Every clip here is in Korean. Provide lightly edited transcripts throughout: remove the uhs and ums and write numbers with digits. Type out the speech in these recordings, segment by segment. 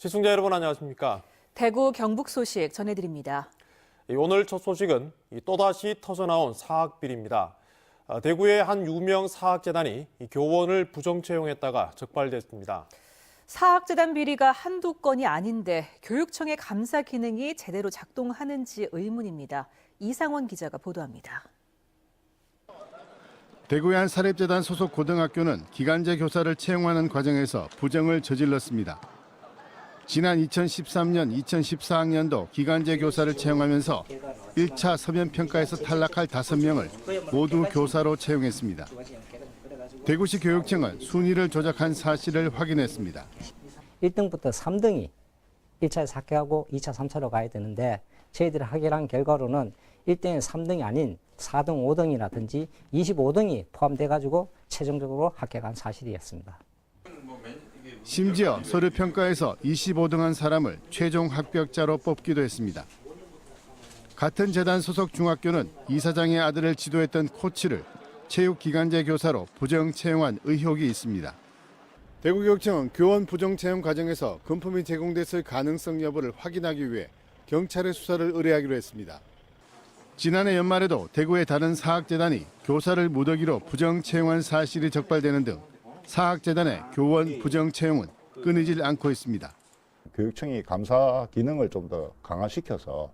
시청자 여러분 안녕하십니까? 대구 경북 소식 전해드립니다. 오늘 첫 소식은 또다시 터져나온 사학비리입니다. 대구의 한 유명 사학재단이 교원을 부정 채용했다가 적발됐습니다. 사학재단 비리가 한두 건이 아닌데 교육청의 감사 기능이 제대로 작동하는지 의문입니다. 이상원 기자가 보도합니다. 대구의 한 사립재단 소속 고등학교는 기간제 교사를 채용하는 과정에서 부정을 저질렀습니다. 지난 2013년, 2014학년도 기간제 교사를 채용하면서 1차 서면평가에서 탈락할 5명을 모두 교사로 채용했습니다. 대구시 교육청은 순위를 조작한 사실을 확인했습니다. 1등부터 3등이 1차에서 합격하고 2차, 3차로 가야 되는데 저희들이 확인한 결과로는 1등이 3등이 아닌 4등, 5등이라든지 25등이 포함돼가지고 최종적으로 합격한 사실이었습니다. 심지어 서류평가에서 25등한 사람을 최종 합격자로 뽑기도 했습니다. 같은 재단 소속 중학교는 이사장의 아들을 지도했던 코치를 체육기간제 교사로 부정 채용한 의혹이 있습니다. 대구교육청은 교원 부정 채용 과정에서 금품이 제공됐을 가능성 여부를 확인하기 위해 경찰에 수사를 의뢰하기로 했습니다. 지난해 연말에도 대구의 다른 사학재단이 교사를 무더기로 부정 채용한 사실이 적발되는 등 사학재단의 교원 부정 채용은 끊이질 않고 있습니다. 교육청이 감사 기능을 좀 더 강화시켜서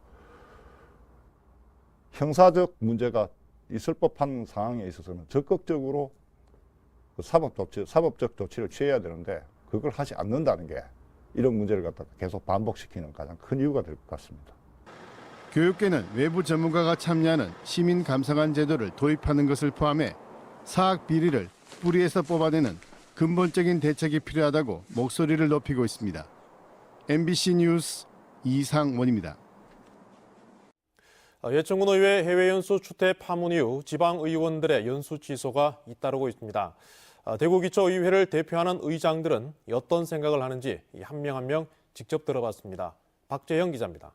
형사적 문제가 있을 법한 상황에 있어서는 적극적으로 사법적 조치를 취해야 되는데 그걸 하지 않는다는 게 이런 문제를 갖다가 계속 반복시키는 가장 큰 이유가 될 것 같습니다. 교육계는 외부 전문가가 참여하는 시민감사관 제도를 도입하는 것을 포함해 사학 비리를 뿌리에서 뽑아내는 근본적인 대책이 필요하다고 목소리를 높이고 있습니다. MBC 뉴스 이상원입니다. 예천군의회 해외연수 추태 파문 이후 지방의원들의 연수 취소가 잇따르고 있습니다. 대구기초의회를 대표하는 의장들은 어떤 생각을 하는지 한 명 한 명 직접 들어봤습니다. 박재형 기자입니다.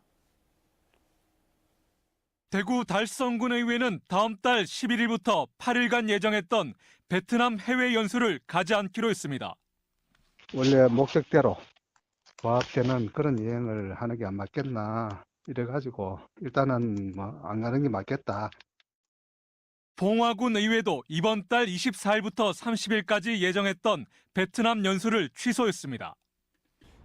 대구 달성군의회는 다음 달 11일부터 8일간 예정했던 베트남 해외 연수를 가지 않기로 했습니다. 원래 목적대로 부합되는 그런 여행을 하는 게 안 맞겠나 이래가지고 일단은 안 가는 게 맞겠다. 봉화군 의회도 이번 달 24일부터 30일까지 예정했던 베트남 연수를 취소했습니다.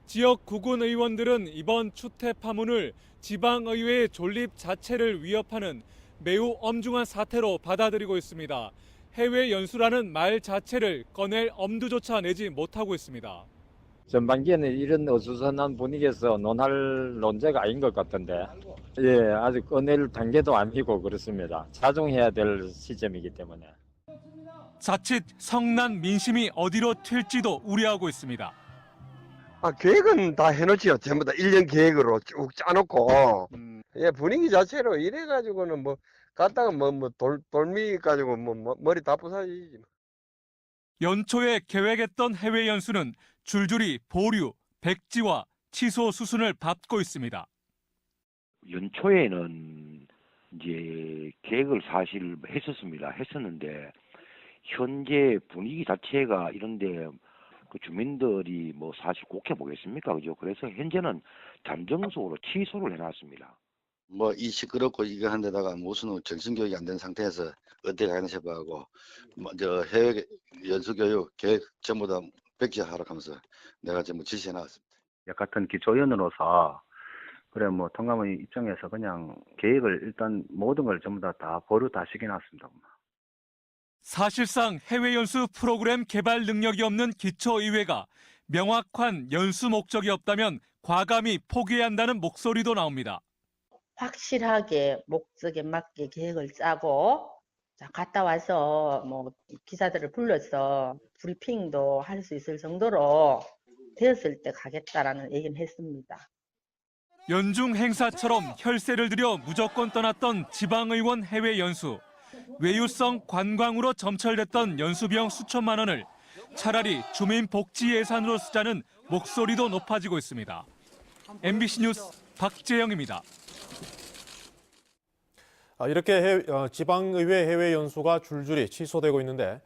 지역 구군 의원들은 이번 추태 파문을 지방의회의 존립 자체를 위협하는 매우 엄중한 사태로 받아들이고 있습니다. 해외 연수라는 말 자체를 꺼낼 엄두조차 내지 못하고 있습니다. 전반기에는 이런 어수선한 분위기에서 논할 논제가 아닌 것 같은데 아직 꺼낼 단계도 아니고 그렇습니다. 자중해야 될 시점이기 때문에. 자칫 성난 민심이 어디로 튈지도 우려하고 있습니다. 계획은 다 해놓지요. 전부 다 1년 계획으로 쭉 짜놓고. 분위기 자체로 이래가지고는 갔다가 돌미 가지고 머리 다 부사지지. 연초에 계획했던 해외 연수는 줄줄이 보류, 백지화, 취소 수순을 밟고 있습니다. 연초에는 이제 계획을 사실 했었는데 현재 분위기 자체가 이런데 그 주민들이 사실 곱게 보겠습니까, 그죠? 그래서 현재는 잠정적으로 취소를 해놨습니다. 이 시끄럽고 이거 한 데다가 무슨 정신교육이 안 된 상태에서 어디 가나 싶어하고 해외 연수교육 계획 전부 다 백지하라고 하면서 내가 전부 지시해 놨습니다. 같은 기초위원으로서 통감의 입장에서 그냥 계획을 일단 모든 걸 전부 다 보류 다 시켜놨습니다. 사실상 해외 연수 프로그램 개발 능력이 없는 기초의회가 명확한 연수 목적이 없다면 과감히 포기해야 한다는 목소리도 나옵니다. 확실하게 목적에 맞게 계획을 짜고 갔다 와서 기사들을 불러서 브리핑도 할 수 있을 정도로 되었을 때 가겠다라는 얘기는 했습니다. 연중 행사처럼 혈세를 들여 무조건 떠났던 지방의원 해외 연수. 외유성 관광으로 점철됐던 연수비용 수천만 원을 차라리 주민 복지 예산으로 쓰자는 목소리도 높아지고 있습니다. MBC 뉴스 박재영입니다. 이렇게 지방의회 해외 연수가 줄줄이 취소되고 있는데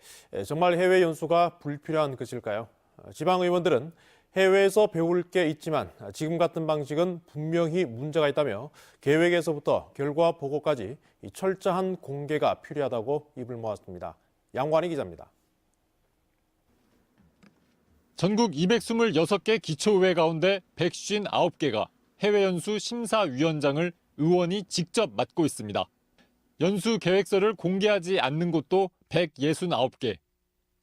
정말 해외 연수가 불필요한 것일까요? 지방의원들은 해외에서 배울 게 있지만 지금 같은 방식은 분명히 문제가 있다며 계획에서부터 결과 보고까지 철저한 공개가 필요하다고 입을 모았습니다. 양관희 기자입니다. 전국 226개 기초의회 가운데 159개가 해외 연수 심사위원장을 의원이 직접 맡고 있습니다. 연수 계획서를 공개하지 않는 곳도 169개.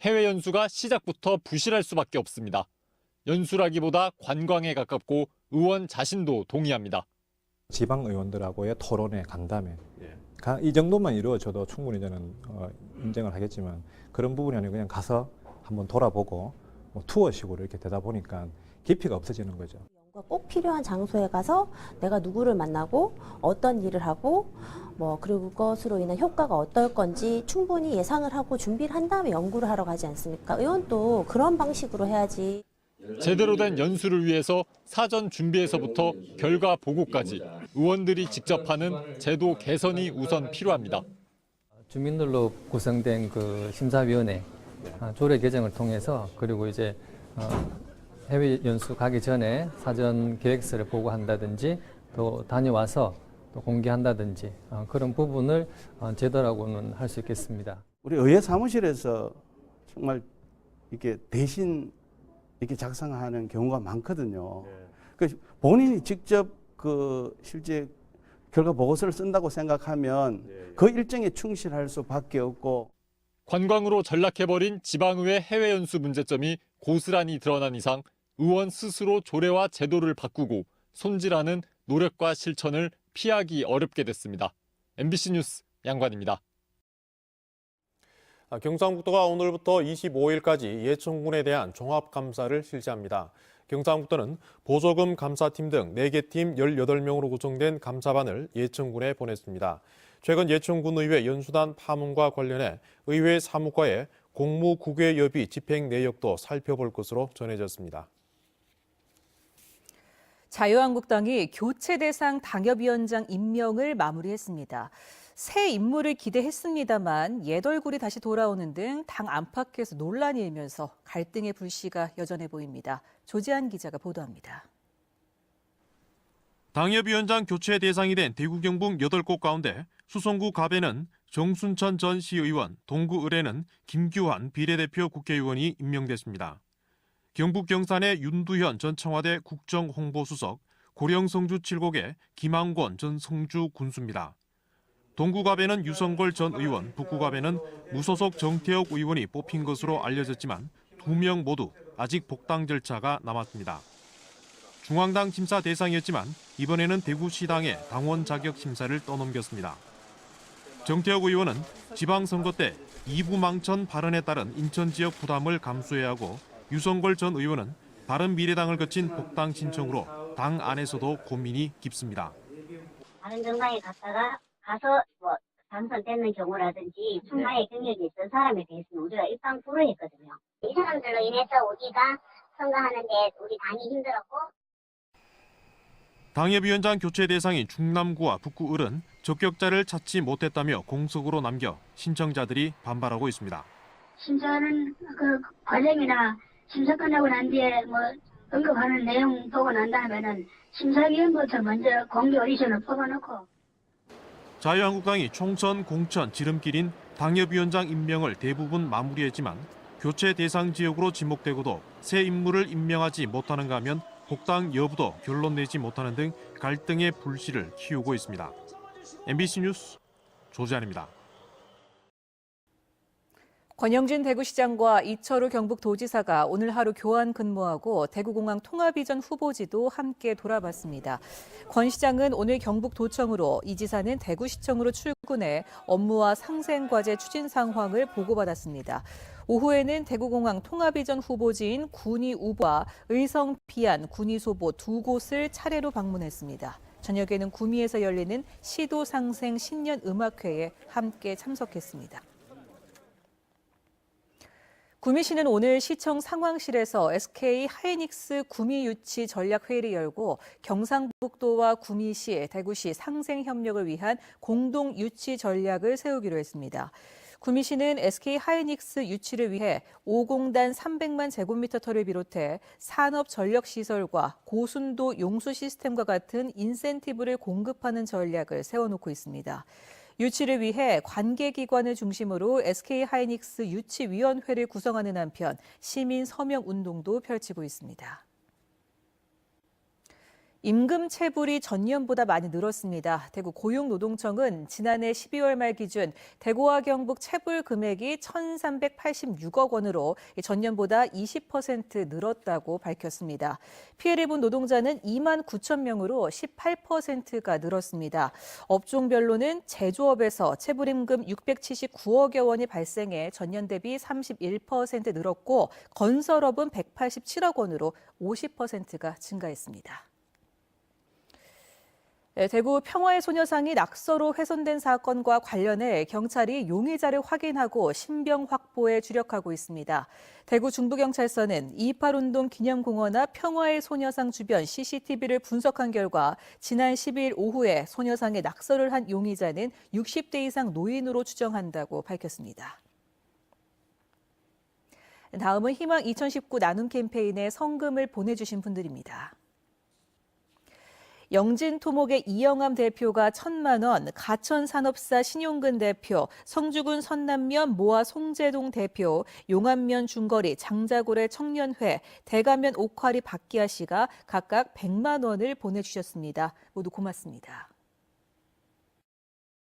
해외 연수가 시작부터 부실할 수밖에 없습니다. 연수라기보다 관광에 가깝고 의원 자신도 동의합니다. 지방 의원들하고의 토론회, 간담회 이 정도만 이루어져도 충분히 저는 인정을 하겠지만 그런 부분이 아니고 그냥 가서 한번 돌아보고 뭐 투어식으로 이렇게 되다 보니까 깊이가 없어지는 거죠. 꼭 필요한 장소에 가서 내가 누구를 만나고 어떤 일을 하고 그리고 그것으로 인한 효과가 어떨 건지 충분히 예상을 하고 준비를 한 다음에 연구를 하러 가지 않습니까? 의원도 그런 방식으로 해야지. 제대로 된 연수를 위해서 사전 준비에서부터 결과 보고까지 의원들이 직접 하는 제도 개선이 우선 필요합니다. 주민들로 구성된 그 심사위원회 조례 개정을 통해서 그리고 이제 해외 연수 가기 전에 사전 계획서를 보고한다든지 또 다녀와서 또 공개한다든지 그런 부분을 제도라고는 할 수 있겠습니다. 우리 의회 사무실에서 정말 이렇게 대신 이렇게 작성하는 경우가 많거든요. 그 본인이 직접 그 실제 결과 보고서를 쓴다고 생각하면 그 일정에 충실할 수밖에 없고. 관광으로 전락해버린 지방의회 해외 연수 문제점이 고스란히 드러난 이상 의원 스스로 조례와 제도를 바꾸고 손질하는 노력과 실천을 피하기 어렵게 됐습니다. MBC 뉴스 양관입니다. 경상북도가 오늘부터 25일까지 예천군에 대한 종합감사를 실시합니다. 경상북도는 보조금 감사팀 등 4개 팀 18명으로 구성된 감사반을 예천군에 보냈습니다. 최근 예천군의회 연수단 파문과 관련해 의회 사무과의 공무국외협의 집행 내역도 살펴볼 것으로 전해졌습니다. 자유한국당이 교체 대상 당협위원장 임명을 마무리했습니다. 새 인물을 기대했습니다만 옛 얼굴이 다시 돌아오는 등 당 안팎에서 논란이 일면서 갈등의 불씨가 여전해 보입니다. 조지한 기자가 보도합니다. 당협위원장 교체 대상이 된 대구 경북 8곳 가운데 수성구 갑에는 정순천 전 시의원, 동구 을에는 김규환 비례대표 국회의원이 임명됐습니다. 경북 경산의 윤두현 전 청와대 국정홍보수석, 고령 성주 7곡의 김항권 전 성주 군수입니다. 동구갑에는 유성걸 전 의원, 북구갑에는 무소속 정태욱 의원이 뽑힌 것으로 알려졌지만 2명 모두 아직 복당 절차가 남았습니다. 중앙당 심사 대상이었지만 이번에는 대구시당의 당원 자격 심사를 떠넘겼습니다. 정태욱 의원은 지방선거 때 이부망천 발언에 따른 인천 지역 부담을 감수해야 하고 유성걸 전 의원은 바른미래당을 거친 복당 신청으로 당 안에서도 고민이 깊습니다. 다른 정당에 갔다가 가서 당선되는 경우라든지 출마의 경력이 있던 사람에 대해서는 우리가 일방 불허했거든요. 이 사람들로 인해서 우리가 선거하는데 우리 당이 힘들었고. 당협위원장 교체 대상인 중남구와 북구을은 적격자를 찾지 못했다며 공석으로 남겨 신청자들이 반발하고 있습니다. 심사하는 그 과정이나 심사 끝나고 난 뒤에 언급하는 내용 보고 난 다음에는 심사위원부터 먼저 공개 오디션을 뽑아놓고. 자유한국당이 총선 공천 지름길인 당협위원장 임명을 대부분 마무리했지만 교체 대상 지역으로 지목되고도 새 인물을 임명하지 못하는가 하면 복당 여부도 결론 내지 못하는 등 갈등의 불씨를 키우고 있습니다. MBC 뉴스 조지한입니다. 권영진 대구시장과 이철우 경북도지사가 오늘 하루 교환 근무하고 대구공항 통합이전 후보지도 함께 돌아봤습니다. 권 시장은 오늘 경북도청으로, 이 지사는 대구시청으로 출근해 업무와 상생과제 추진 상황을 보고받았습니다. 오후에는 대구공항 통합이전 후보지인 군위 우보와 의성 비안, 군위 소보 2곳을 차례로 방문했습니다. 저녁에는 구미에서 열리는 시도상생 신년음악회에 함께 참석했습니다. 구미시는 오늘 시청 상황실에서 SK 하이닉스 구미 유치 전략회의를 열고 경상북도와 구미시, 대구시 상생 협력을 위한 공동 유치 전략을 세우기로 했습니다. 구미시는 SK 하이닉스 유치를 위해 5공단 300만 제곱미터터를 비롯해 산업 전력 시설과 고순도 용수 시스템과 같은 인센티브를 공급하는 전략을 세워놓고 있습니다. 유치를 위해 관계기관을 중심으로 SK 하이닉스 유치위원회를 구성하는 한편 시민 서명 운동도 펼치고 있습니다. 임금 체불이 전년보다 많이 늘었습니다. 대구 고용노동청은 지난해 12월 말 기준 대구와 경북 체불 금액이 1,386억 원으로 전년보다 20% 늘었다고 밝혔습니다. 피해를 본 노동자는 2만 9천 명으로 18%가 늘었습니다. 업종별로는 제조업에서 체불임금 679억여 원이 발생해 전년 대비 31% 늘었고 건설업은 187억 원으로 50%가 증가했습니다. 대구 평화의 소녀상이 낙서로 훼손된 사건과 관련해 경찰이 용의자를 확인하고 신병 확보에 주력하고 있습니다. 대구 중부경찰서는 2.18운동 기념공원 앞 평화의 소녀상 주변 CCTV를 분석한 결과 지난 12일 오후에 소녀상에 낙서를 한 용의자는 60대 이상 노인으로 추정한다고 밝혔습니다. 다음은 희망 2019 나눔 캠페인에 성금을 보내주신 분들입니다. 영진토목의 이영암 대표가 1,000만 원, 가천산업사 신용근 대표, 성주군 선남면 모아 송재동 대표, 용암면 중거리 장자고래 청년회, 대가면 옥화리 박기아 씨가 각각 100만 원을 보내주셨습니다. 모두 고맙습니다.